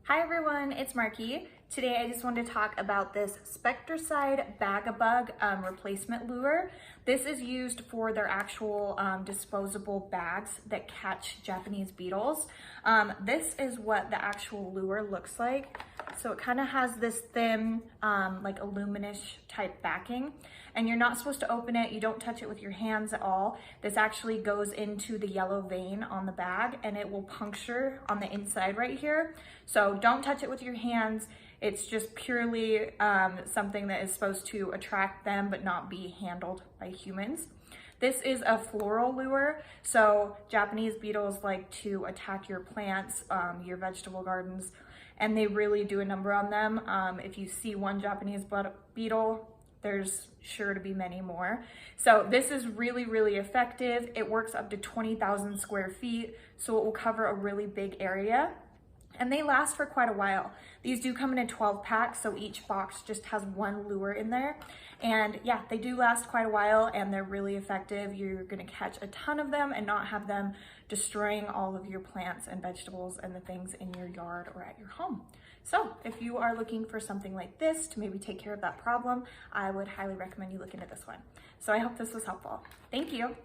Hi everyone, it's Marky. Today I just wanted to talk about this Spectracide Bag-a-Bug replacement lure. This is used for their actual disposable bags that catch Japanese beetles. This is what the actual lure looks like. So it kind of has this thin, like aluminous type backing, and you're not supposed to open it. You don't touch it with your hands at all. This actually goes into the yellow vein on the bag and it will puncture on the inside right here. So don't touch it with your hands. It's just purely something that is supposed to attract them but not be handled by humans. This is a floral lure, so Japanese beetles like to attack your plants, your vegetable gardens, and they really do a number on them. If you see one Japanese beetle, there's sure to be many more. So this is really, really effective. It works up to 20,000 square feet, so it will cover a really big area. And they last for quite a while. These do come in a 12 pack, so each box just has one lure in there. And yeah, they do last quite a while and they're really effective. You're gonna catch a ton of them and not have them destroying all of your plants and vegetables and the things in your yard or at your home. So if you are looking for something like this to maybe take care of that problem, I would highly recommend you look into this one. So I hope this was helpful. Thank you.